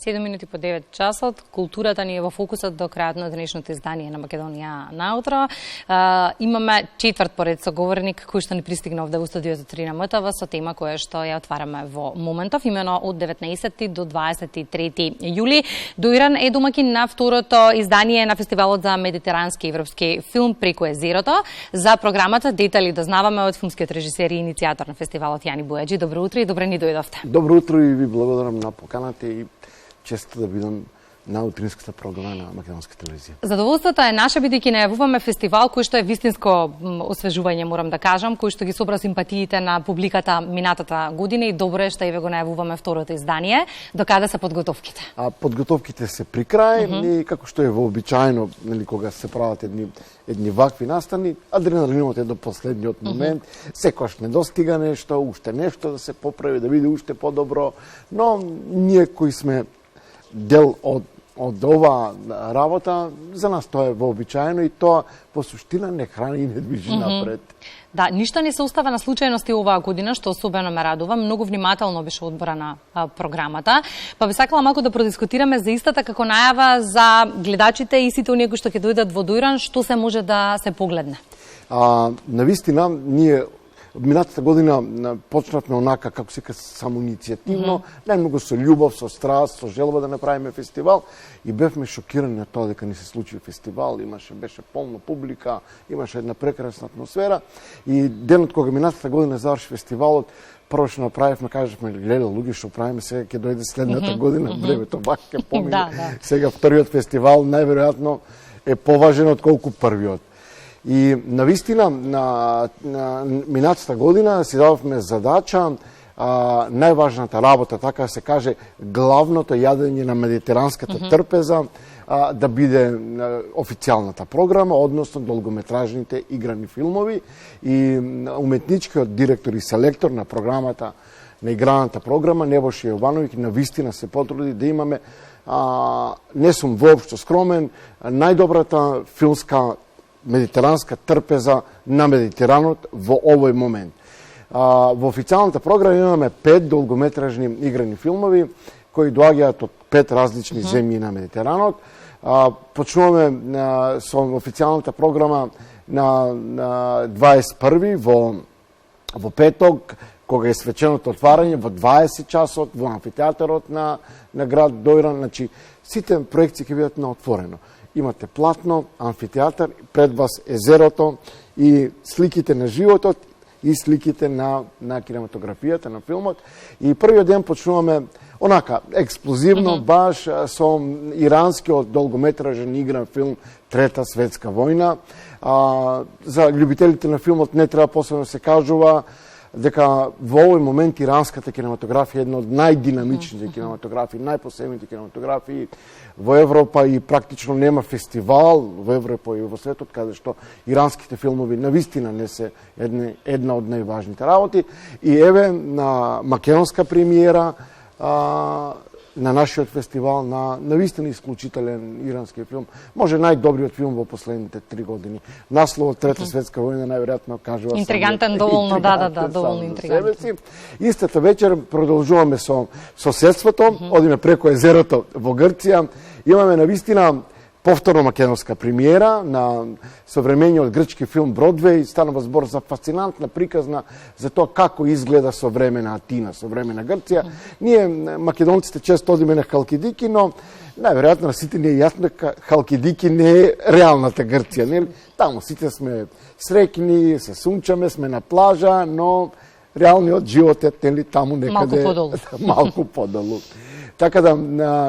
7 минути по 9 часот. Културата ни е во фокусот до крајот на денешното издание на Македонија наутро. Имаме четврт поред соговорник кој што ни пристигна овде во студиото 3 на МТВ со тема која што ја отвараме во моментов, имено од 19 до 23 јули. Дојран е домакин на второто издание на фестивалот за медитерански европски филм преку езерото. За програмата детали дознаваме од филмскиот режисер и иницијатор на фестивалот Јани Бујаджи. Добро утро и добре ни дојдовте. Добро утро и ви благодарам на поканата и често да бидам на утринската програма на Македонска телевизија. Задоволството е наше бидејќи најавуваме фестивал кој што е вистинско освежување, морам да кажам, кој што ги собра симпатиите на публиката минатата година и добро е што еве го најавуваме второто издание. До каде се подготовките? Подготовките се при крај и како што е вообичаено, нели кога се прават едни вакви настани, адреналинот е до последниот момент, секогаш недостига нешто, уште нешто да се поправи, да биде уште подобро, но ние кои сме дел од ова работа, за нас тоа е вообичаено и тоа по суштина не храни и не движи напред. Да, ништо не се остава на случајности оваа година, што особено ме радува. Многу внимателно беше одбрана програмата. Па би сакала малку да продискутираме за истата како најава за гледачите и сите оние кои што ќе дојдат во Дојран, што се може да се погледне. Навистина, ние минатата година почнавме онака, како се ка, самоиницијативно, најмногу со љубов, со страст, со желба да направиме фестивал и бевме шокирани на тоа дека ни се случи фестивал, беше полна публика, имаше една прекрасна атмосфера и денот кога минатата година заврши фестивалот, прво што направивме, кажавме, гледа, луѓе што правиме сега ќе дојде следната година, времето вак ќе помине. Сега вториот фестивал најверојатно е поважен отколку првиот. И навистина на минатата година си дадовме задача најважната работа, така се каже, главното јадење на медитеранската трпеза да биде официјалната програма, односно долгометражните играни филмови и уметничкиот директор и селектор на програмата, на играната програма, Небоша Јовановиќ, навистина се потруди да имаме, не сум воопшто скромен, најдобрата филмска медитеранска трпеза на Медитеранот во овој момент. Во официјалната програма имаме 5 долгометражни играни филмови кои доаѓаат од 5 различни земји на Медитеранот. Почнуваме со официјалната програма на 21 во петок, кога е свеченото отварање во 20 часот во амфитеатарот на град Дојран. Значи, сите проекции ќе бидат на отворено. Имате платно, амфитеатар, пред вас езерото и сликите на животот и сликите на кинематографијата, на филмот. И првиот ден почнуваме онака, експлозивно, баш со иранскиот долгометражен игран филм Трета светска војна. За љубителите на филмот не треба посебно се кажува дека во овој момент иранската кинематографија е една од најдинамичните кинематографии, најпосебните кинематографии во Европа и практично нема фестивал во Европа и во светот каде што иранските филмови навистина не се една од најважните работи. И еве на македонска премиера на нашиот фестивал на навистина исклучителен ирански филм, може најдобриот филм во последните 3 години. Насловот Трета светска војна најверојатно кажува интригантен, доволно, доволно интригантен. Истата вечер продолжуваме со соседството, одиме преку езерото во Грција. Имаме навистина повторно македонска премиера на современиот грчки филм Бродвеј. Станува збор за фасцинантна приказна за тоа како изгледа современа Атина, современа Грција. Ние, македонците, често одиме на Халкидики, но најверојатно на сите не е јасно дека Халкидики не е реалната Грција. Нели? Таму сите сме среќни, се сунчаме, сме на плажа, но реалниот живот е таму некаде малку подолу. Така да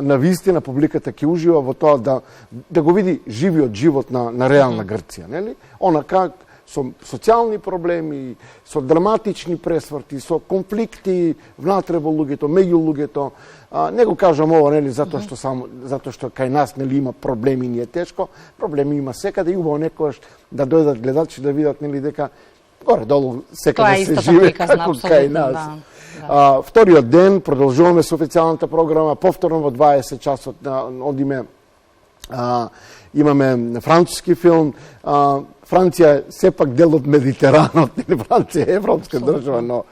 навистина публиката ќе ужива во тоа да го види живиот живот на реална Грција, нели? Онака со социјални проблеми, со драматични пресврти, со конфликти внатре во луѓето, меѓу луѓето. Не го кажам ово, нели, затоа што кај нас нели има проблеми, не е тешко. Проблеми има секаде и убаво некогаш да дојдат гледачи да видат, нели, дека горе-долу секаде се живе како кај нас. Вториот ден продолжуваме со официјалната програма, повторно во 20 часот одиме, имаме француски филм. Франција е сепак дел од Медитеранот, Франција е европска држава, но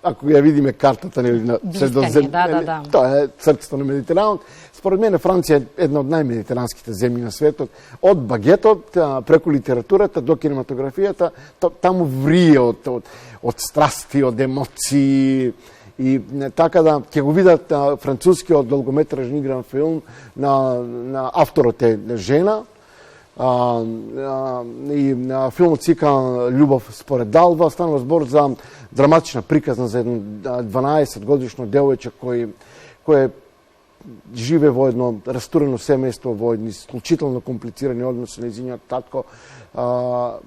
ако ја видиме картата на Средоземје, да. Тоа е срцето на Медитеранот. Според мене Франција е една од најмедитеранските земји на светот. Од багетот, преку литературата до кинематографијата, таму врие од страсти, од емоции. И така да ќе го видат францускиот долгометражен игран филм на авторот е жена. И филмот сика Љубов според Далва. Станува збор за драматична приказна за едно 12-годишно девојче кој живе во едно растурено семејство, во едни исклучително комплицирани односи на нејзиниот татко.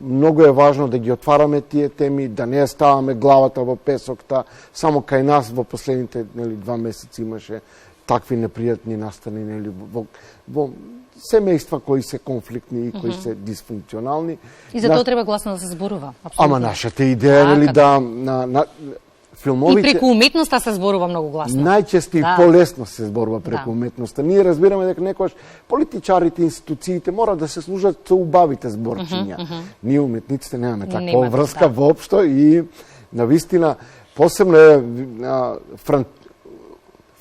Многу е важно да ги отвараме тие теми, да не ставаме главата во песокта. Само кај нас во последните 2 месеци имаше такви непријатни настани во семејства кои се конфликтни и кои се дисфункционални. И за тоа треба гласно да се зборува. Ама нашата идеја е да филмовите... И преку уметноста се зборува многу гласно. Најчесто и полесно се зборува преку уметноста. Ние разбираме дека некојаш политичарите, институциите мора да се служат со убавите зборчиња. Ние уметниците немаме таква врска воопшто и навистина посебно е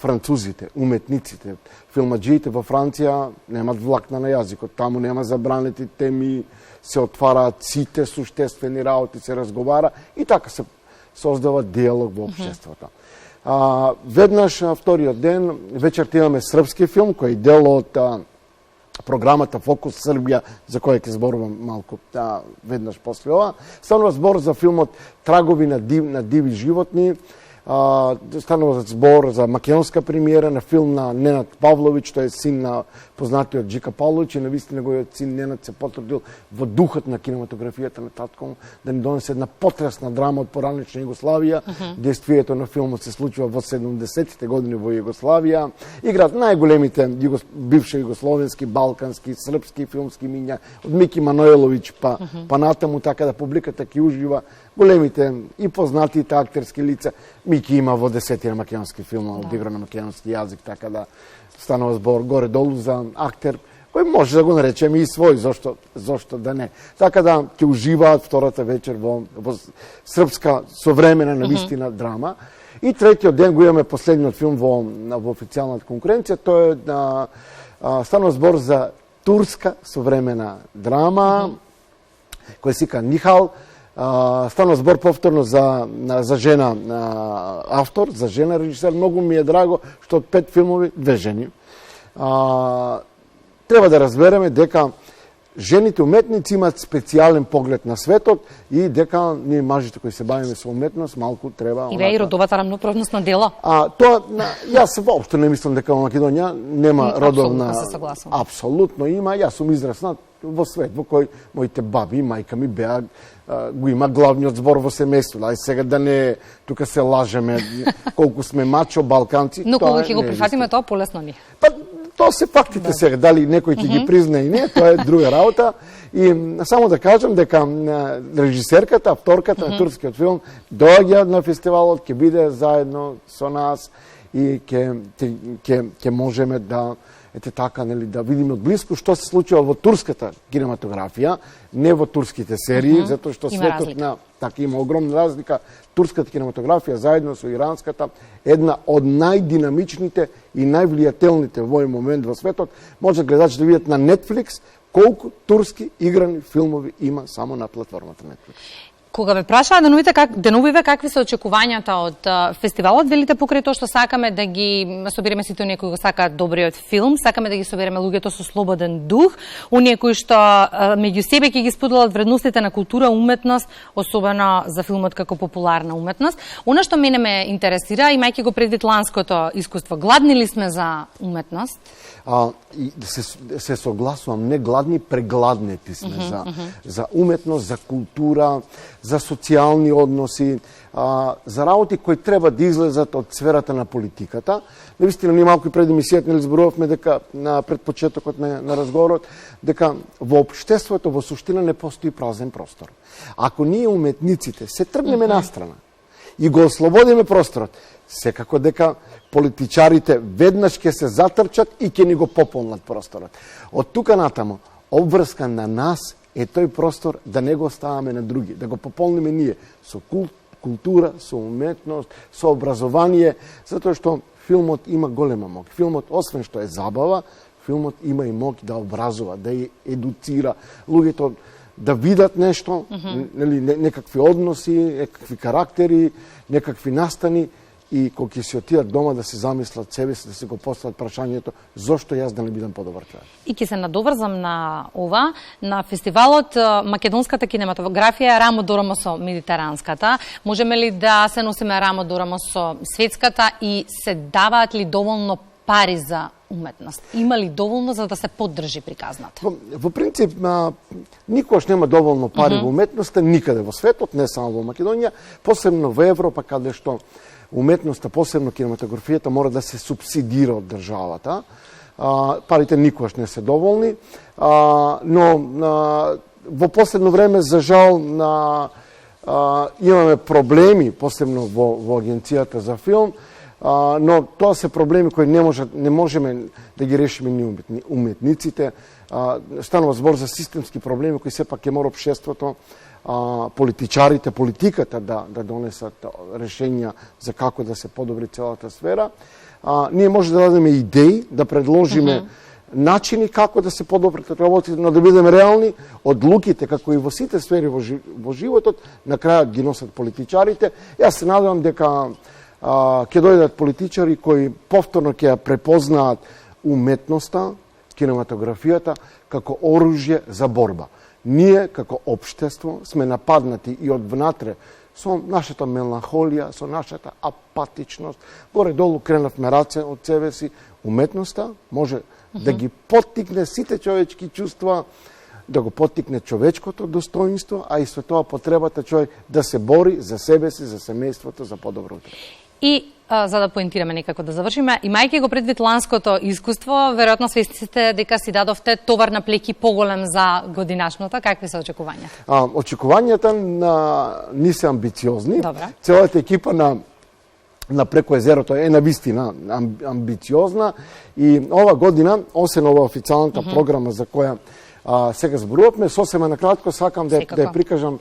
французите, уметниците, филмаджиите во Франција немат влакна на јазикот. Таму нема забранети теми, се отвараат сите суштествени работи, се разговара и така се создава диалог во општеството. Веднаш вториот ден вечерта имаме српски филм кој е дел од програмата Фокус Србија, за која ќе зборувам малку веднаш после ова. Станува збор за филмот Трагови на диви животни. Станува збор за македонска премиера на филм на Ненад Павлович, тој е син на познатиот Джика Павлович и навистина неговиот син Ненад се потрудил во духот на кинематографијата на татко му да ни донесе една потресна драма од поранична Југославија. Действието на филмот се случува во 70-тите години во Југославија. Играат најголемите бивши југословенски, балкански, српски филмски имиња од Мики Маноеловиќ па натаму, така да публиката ќе ужива големите и познатите актерски лица. Мики има во 10 македонски филма одигран на македонски јазик, така да станува збор горе-долу за актер кој може да го наречеме и свој, зошто да не. Така да ќе уживаат втората вечер во српска современа навистина драма. И третиот ден го имаме последниот филм во официјалната конкуренција, тоа е станува збор за турска современа драма која сика Нихал. Станува збор повторно за жена автор, за жена режисер. Многу ми е драго што од 5 филмови 2 жени. Треба да разбереме дека жените уметници имаат специјален поглед на светот и дека ние мажите кои се бавиме со уметност малку треба... И веј родовата рамноправност на дела. Јас воопшто не мислам дека во Македонија нема родовна... Апсолутно има. Јас сум израснат во свет во кој моите баби и мајка ми беа го има главниот збор во семејството. Ај сега да не тука се лажеме колку сме мачо балканци. Но кога ќе го прифатиме тоа полесно ни. Тоа се фактите сега, дали некој ќе ги признае и не, тоа е друга работа. И само да кажам дека режисерката, авторката на турскиот филм доаѓа на фестивалот, ќе биде заедно со нас и ќе можеме да да видиме од близко што се случува во турската кинематографија, не во турските серии, затоа што светот има огромна разлика. Турската кинематографија заедно со иранската една од најдинамичните и највлијателните во овој момент во светот. Може гледачи да видат на Netflix колку турски играни филмови има само на платформата Netflix. Кога ве прашаа деновиве какви се очекувањата од фестивалот, велите покрај тоа што сакаме да ги собереме сите оние кои го сакаат добриот филм, сакаме да ги собереме луѓето со слободен дух, оние кои што меѓу себе ќе ги споделат вредностите на култура, уметност, особено за филмот како популарна уметност. Она што мене ме интересира, имајќи го предвид ланското искуство, гладни ли сме за уметност? Се согласувам, не гладни, прегладнети сме за уметност, за култура, за социјални односи, за работи кои треба да излезат од сферата на политиката. Навистина, ние малку пред емисијата не зборувавме дека на предпочетокот на разговорот, дека во општеството во суштина не постои празен простор. Ако ние уметниците се тргнеме настрана и го ослободиме просторот, секако дека политичарите веднаш ќе се затрчат и ќе ни го пополнат просторот. Од тука натаму, обврска на нас е тој простор да не го оставаме на други, да го пополниме ние со култура, со уметност, со образование, затоа што филмот има голема мок. Филмот, освен што е забава, филмот има и мок да образува, да ја едуцира луѓето да видат нешто, некакви односи, некакви карактери, некакви настани, и кога ќе си отидат дома да се замислат себе си, да се го постават прашањето зошто јас да не бидам подобар човек. И ќе се надоврзам на ова, на фестивалот македонската кинематографија рамо до рамо со медитеранската. Можеме ли да се носиме рамо до рамо со светската и се даваат ли доволно пари за уметност? Има ли доволно за да се поддржи приказната? Во принцип, никогаш нема доволно пари во уметноста никаде во светот, не само во Македонија, посебно во Европа, каде што уметноста, посебно кинематографијата, мора да се субсидира од државата. Парите никогаш не се доволни, но во последно време, за жал, имаме проблеми, посебно во Агенцијата за филм, но тоа се проблеми кои не можеме да ги решиме ни уметниците. Станува збор за системски проблеми кои сепак ќе мора општеството, политичарите, политиката да донесат решенја за како да се подобри целата сфера. Ние може да дадеме идеи, да предложиме начини како да се подобрат работите, но да бидеме реални, одлуките, како и во сите сфери во животот, на крајот ги носат политичарите. Јас се надевам дека ќе дојдат политичари кои повторно ќе ја препознаат уметноста, кинематографијата, како оружје за борба. Ние, како општество, сме нападнати и од внатре со нашата меланхолија, со нашата апатичност. Горе-долу кренавме раце од себе си. Уметноста може да ги поттикне сите човечки чувства, да го поттикне човечкото достоинство, а и со тоа потребата човек да се бори за себе си, за семејството, за подобро утре. И за да поентираме некако да завршиме, имајќи го предвид ланското искуство, веројатно свестите дека си дадовте товар на плеки поголем за годинашното. Какви се очекувањата? Очекувањата не се амбициозни. Добра. Целата екипа на Преко езерото е навистина амбициозна и ова година, освен ова официјалната програма за која сега зборувавме, сосема накратко сакам да ја прикажам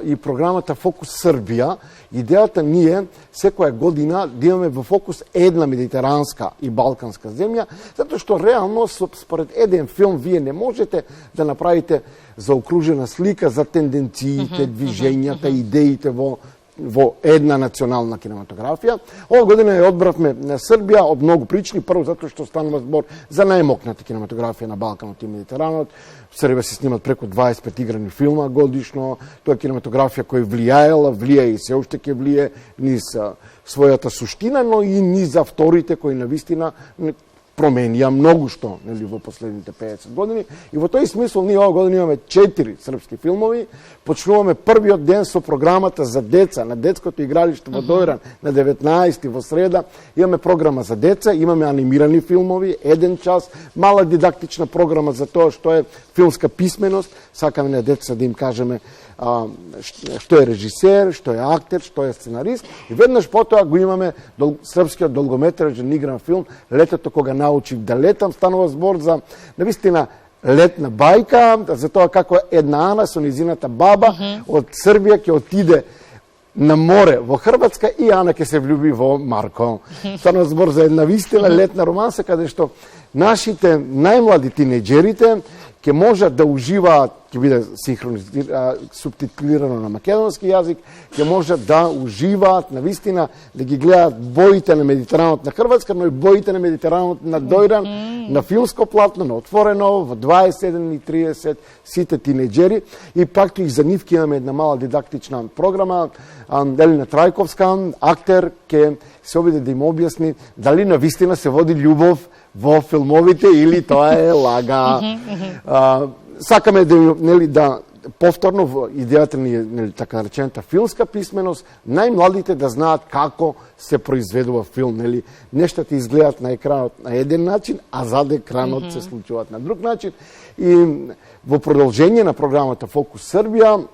и програмата Фокус Србија. Идејата ни е секоја година да имаме во фокус една медитеранска и балканска земја, затоа што реално според еден филм вие не можете да направите заокружена слика за тенденциите, движењата, идеите во една национална кинематографија. Ова година ја одбравме на Србија од многу причини. Прво затоа што станува збор за најмокната кинематографија на Балканот и Медитеранот. В Србија се снимат преку 25 играни филма годишно. Тоа е кинематографија која влијае и се уште ќе влијае низ својата суштина, но и низ авторите кои навистина променија многу што во последните 50 години. И во тој смисол ние ова година имаме 4 српски филмови. Почнуваме првиот ден со програмата за деца на детското игралиште во Дојран на 19 во среда. Имаме програма за деца, имаме анимирани филмови, 1 час, мала дидактична програма за тоа што е филмска писменост. Сакаме на деца да им кажеме што е режисер, што е актер, што е сценарист. И веднаш потоа го имаме српскиот долгометражен игран филм Летото кога научив да летам. Станува збор за навистина летна бајка, за тоа како една Ана со низината баба од Србија ќе отиде на море во Хрватска и Ана ќе се влюби во Марко. Станува збор за една вистина летна романса каде што нашите најмлади тинеџерите ќе можат да уживаат, ќе биде субтитрирано на македонски јазик, ќе можат да уживаат навистина да ги гледаат боите на Медитеранот на Хрватска, но и боите на Медитеранот на Дојран, на филмско платно, на отворено, во 21:30 сите тинеџери. И пак и за нив ќе имаме една мала дидактична програма. Елина Трајковска, актер, ќе се обиде да им објасни дали навистина се води љубов во филмовите или тоа е лага. Сакаме да повторно во идејата ни е така наречената филмска писменост, најмладите да знаат како се произведува филм, нештата изгледаат на екранот на еден начин, а зад екранот се случуваат на друг начин. И во продолжение на програмата Фокус Србија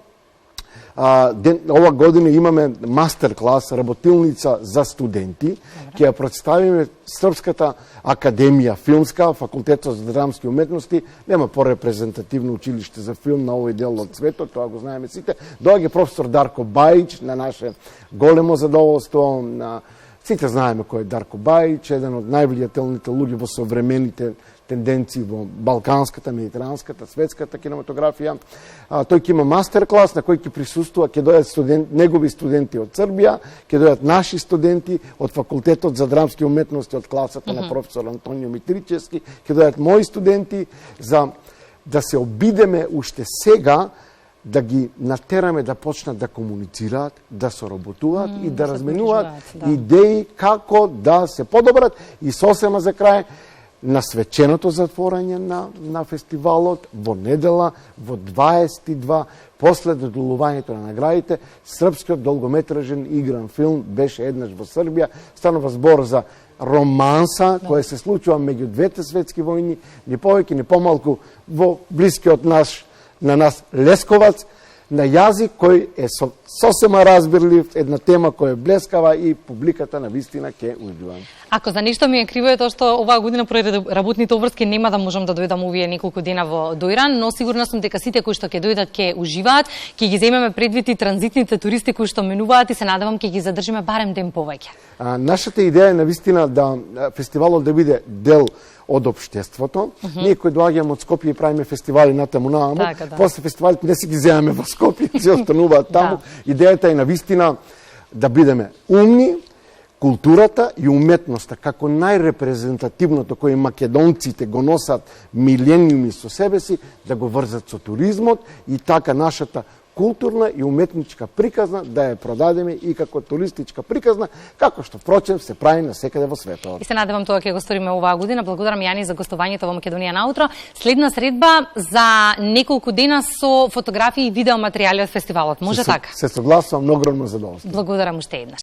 Ова година имаме мастер клас, работилница за студенти. Ќе ја представиме Српската академија филмска, Факултетот за драмски уметности. Нема порепрезентативно училиште за филм на овој дел од светот, тоа го знаеме сите. Доаѓа професор Дарко Бајич, на наше големо задоволство. Сите знаеме кој е Дарко Бајич, еден од највлијателните луѓе во современите тенденции во балканската, медитеранската, светската кинематографија. Тој ќе има мастер клас на кој ќе присуствува, ќе дојдат негови студенти од Србија, ќе дојдат наши студенти од Факултетот за драмски уметности од класата на професор Антонио Митричевски, ќе дојдат мои студенти за да се обидеме уште сега да ги натераме да почнат да комуницираат, да соработуваат и да разменуваат идеи како да се подобрат. И сосема за крај, на свеченото затворање на фестивалот во недела во 22 после доделувањето на наградите, српскиот долгометражен игран филм беше еднаш во Србија. Станува збор за романса која се случува меѓу двете светски војни, ни повеќе ни помалку во блискиот на нас Лесковац, на јазик кој е сосема разбирлив, една тема која е блескава и публиката на вистина ќе ужива. Ако за нешто ми е криво е тоа што оваа година поради работните обврски нема да можам да дојдам овие неколку дена во Дојран, но сигурна сум дека сите кои што ќе дојдат ќе уживаат, ќе ги земеме предвид и транзитните туристи кои што минуваат и се надевам ќе ги задржиме барем ден повеќе. Нашата идеја е навистина да фестивалот да биде дел од општеството. Ние кои доаѓаме од Скопје и правиме фестивали натаму нааму, после фестивалите не си ги земаме во Скопје, се остануваат таму. Идејата е навистина да бидеме умни, културата и уметноста како најрепрезентативното кој македонците го носат милениуми со себе си, да го врзат со туризмот и така нашата културна и уметничка приказна да ја продадеме и како туристичка приказна, како што впрочем се прави насекаде во светот. И се надевам тоа ќе го сториме оваа година. Благодарам Јани за гостувањето во Македонија наутро. Следна средба за неколку дена со фотографии и видеоматеријали од фестивалот. Може така? Се согласувам, огромно задоволство. Благодарам уште еднаш.